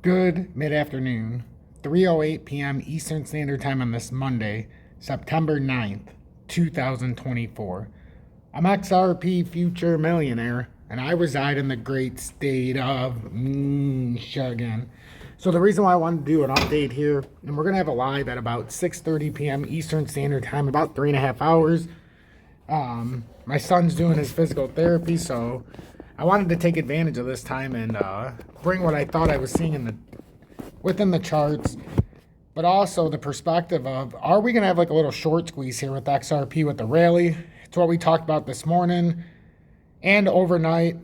Good mid-afternoon, 3:08 p.m. Eastern Standard Time on this Monday, September 9th, 2024. I'm XRP Future Millionaire, and I reside in the great state of Michigan. So the reason why I wanted to do an update here, and we're going to have a live at about 6:30 p.m. Eastern Standard Time, about 3.5 hours. My son's doing his physical therapy, so I wanted to take advantage of this time and bring what I thought I was seeing within the charts, but also the perspective of, are we going to have like a little short squeeze here with XRP with the rally? It's what we talked about this morning and overnight,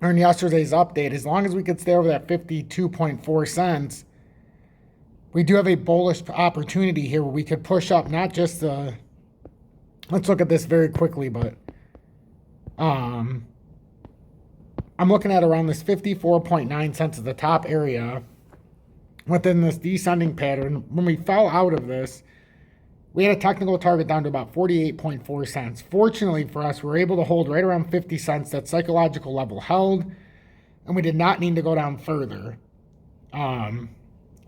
or in yesterday's update. As long as we could stay over that 52.4 cents, we do have a bullish opportunity here where we could push up not just the, let's look at this very quickly, but I'm looking at around this 54.9 cents at the top area within this descending pattern. When we fell out of this, we had a technical target down to about 48.4 cents. Fortunately for us, we were able to hold right around 50 cents. That psychological level held, and we did not need to go down further. And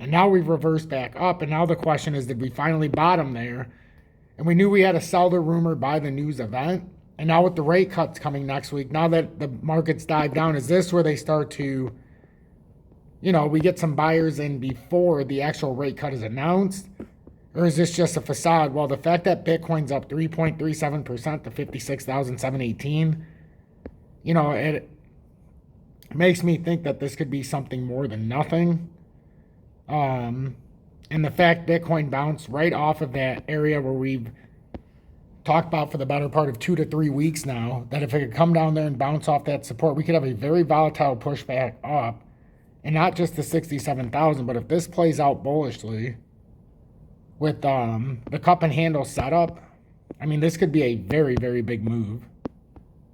now we've reversed back up, and now the question is, did we finally bottom there? And we knew we had to sell the rumor by the news event. And now with the rate cuts coming next week, now that the markets dive down, is this where they start to, we get some buyers in before the actual rate cut is announced? Or is this just a facade? Well, the fact that Bitcoin's up 3.37% to 56,718, it makes me think that this could be something more than nothing. And the fact Bitcoin bounced right off of that area where we've talked about for the better part of 2 to 3 weeks now, that if it could come down there and bounce off that support, we could have a very volatile pushback up, and not just the 67,000, but if this plays out bullishly with the cup and handle setup, I mean, this could be a very, very big move.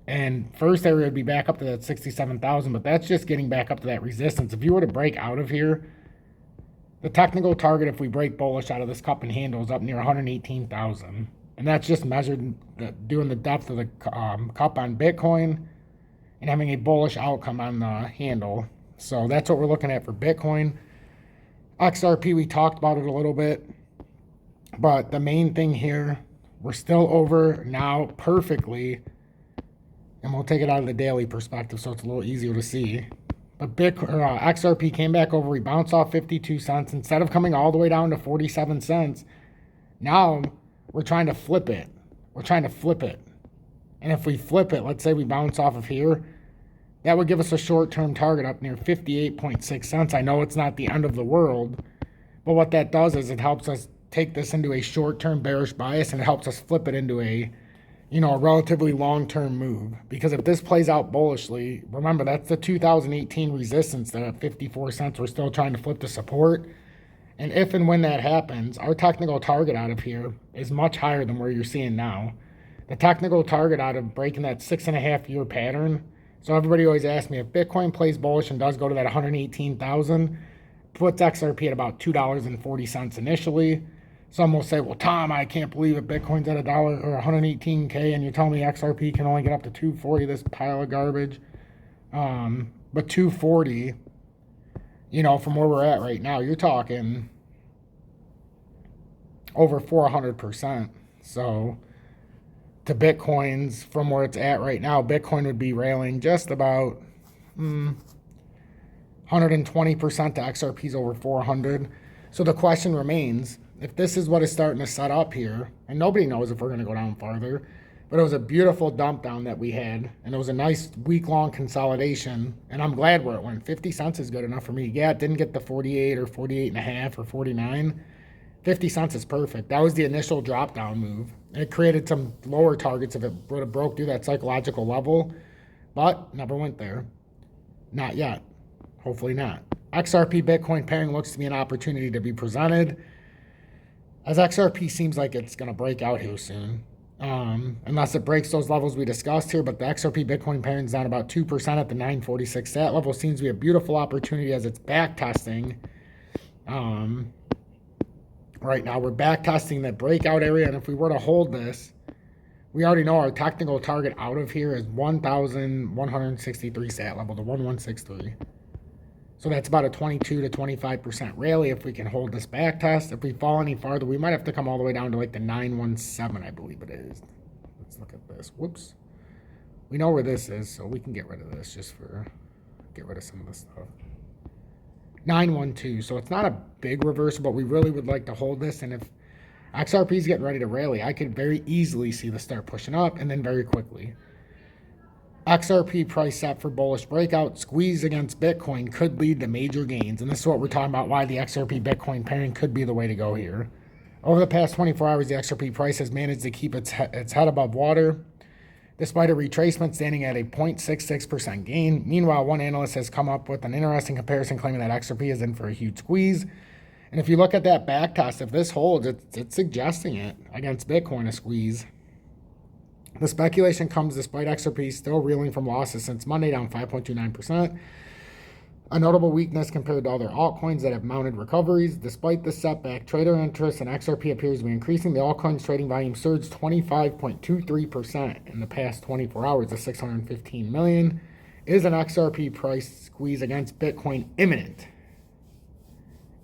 And first area would be back up to that 67,000, but that's just getting back up to that resistance. If you were to break out of here, the technical target, if we break bullish out of this cup and handle, is up near 118,000. And that's just measured doing the depth of the cup on Bitcoin and having a bullish outcome on the handle. So that's what we're looking at for Bitcoin. XRP, we talked about it a little bit. But the main thing here, we're still over now perfectly. And we'll take it out of the daily perspective so it's a little easier to see. But XRP came back over. We bounced off 52 cents. Instead of coming all the way down to 47 cents, now we're trying to flip it. And if we flip it, let's say we bounce off of here, that would give us a short-term target up near 58.6 cents. I know it's not the end of the world, but what that does is it helps us take this into a short-term bearish bias, and it helps us flip it into a relatively long-term move. Because if this plays out bullishly, remember, that's the 2018 resistance that at 54 cents we're still trying to flip to support. And if and when that happens, our technical target out of here is much higher than where you're seeing now. The technical target out of breaking that 6.5-year pattern. So everybody always asks me, if Bitcoin plays bullish and does go to that 118,000, puts XRP at about $2.40 initially. Some will say, well, Tom, I can't believe it. Bitcoin's at $1 or 118K, and you're telling me XRP can only get up to 240, this pile of garbage. But 240... from where we're at right now, you're talking over 400%. So to Bitcoin's, from where it's at right now, Bitcoin would be railing just about 120% to XRP's over 400. So the question remains, if this is what is starting to set up here, and nobody knows if we're going to go down farther, but it was a beautiful dump down that we had, and it was a nice week-long consolidation, and I'm glad where it went. 50 cents is good enough for me. Yeah, it didn't get the 48 or 48 and a half or 49. 50 cents is perfect. That was the initial drop-down move, and it created some lower targets if it would have broke through that psychological level, but never went there. Not yet. Hopefully not. XRP Bitcoin pairing looks to be an opportunity to be presented, as XRP seems like it's going to break out here soon. Unless it breaks those levels we discussed here, but the XRP Bitcoin pairing is down about 2% at the 946 sat level. Seems to be a beautiful opportunity as it's back testing. Right now we're back testing that breakout area, and if we were to hold this, we already know our technical target out of here is 1,163 sat level, the 1163. So So that's about a 22 to 25% rally if we can hold this back test. If we fall any farther, we might have to come all the way down to like the 917, I believe it is. Let's look at this. Whoops. We know where this is, so we can get rid of this just for get rid of some of this stuff. 912. So it's not a big reversal, but we really would like to hold this. And if XRP is getting ready to rally, I could very easily see this start pushing up and then very quickly. XRP price set for bullish breakout, squeeze against Bitcoin could lead to major gains. And this is what we're talking about, why the XRP Bitcoin pairing could be the way to go here. Over the past 24 hours, the XRP price has managed to keep its head above water, despite a retracement standing at a 0.66% gain. Meanwhile, one analyst has come up with an interesting comparison claiming that XRP is in for a huge squeeze. And if you look at that back test, if this holds, it's suggesting it against Bitcoin, a squeeze. The speculation comes despite XRP still reeling from losses since Monday, down 5.29%. A notable weakness compared to other altcoins that have mounted recoveries. Despite the setback, trader interest in XRP appears to be increasing. The altcoin's trading volume surged 25.23% in the past 24 hours to 615 million. Is an XRP price squeeze against Bitcoin imminent?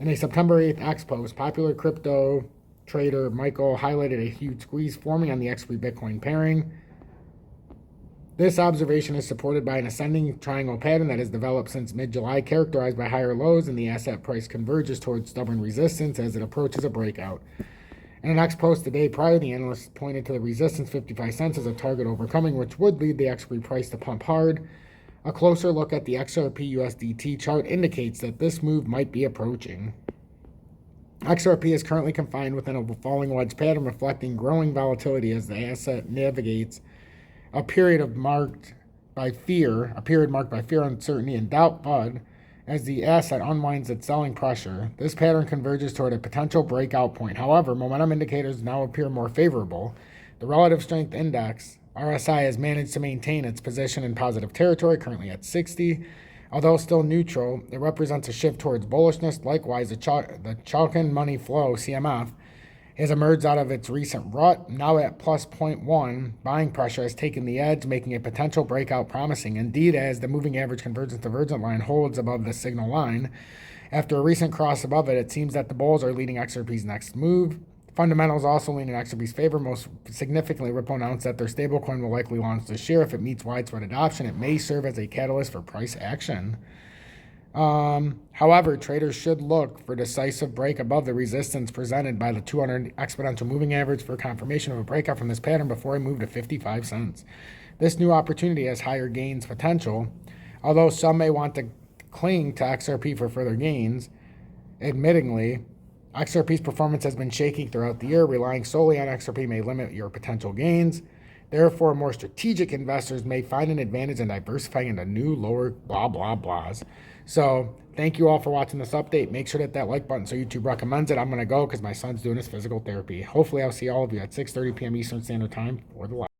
In a September 8th X post, popular crypto trader Michael highlighted a huge squeeze forming on the XRP Bitcoin pairing. This observation is supported by an ascending triangle pattern that has developed since mid-July, characterized by higher lows, and the asset price converges towards stubborn resistance as it approaches a breakout. In an X post the day prior, the analyst pointed to the resistance 55 cents as a target overcoming, which would lead the XRP price to pump hard. A closer look at the XRPUSDT chart indicates that this move might be approaching. XRP is currently confined within a falling wedge pattern, reflecting growing volatility as the asset navigates a period marked by fear, uncertainty, and doubt, but as the asset unwinds its selling pressure, this pattern converges toward a potential breakout point. However, momentum indicators now appear more favorable. The relative strength index, RSI, has managed to maintain its position in positive territory, currently at 60. Although still neutral, it represents a shift towards bullishness. Likewise, the Chalkin Money Flow, CMF, has emerged out of its recent rut, now at plus 0.1. Buying pressure has taken the edge, making a potential breakout promising. Indeed, as the moving average convergence divergent line holds above the signal line, after a recent cross above it, it seems that the bulls are leading XRP's next move. Fundamentals also lean in XRP's favor. Most significantly, Ripple announced that their stablecoin will likely launch this year. If it meets widespread adoption, it may serve as a catalyst for price action. However, traders should look for decisive break above the resistance presented by the 200 exponential moving average for confirmation of a breakout from this pattern before a move to 55 cents. This new opportunity has higher gains potential, although some may want to cling to XRP for further gains. Admittingly, XRP's performance has been shaky throughout the year. Relying solely on XRP may limit your potential gains. Therefore, more strategic investors may find an advantage in diversifying into new, lower, blah, blah, blahs. So, thank you all for watching this update. Make sure to hit that like button so YouTube recommends it. I'm going to go because my son's doing his physical therapy. Hopefully, I'll see all of you at 6:30 p.m. Eastern Standard Time for the live.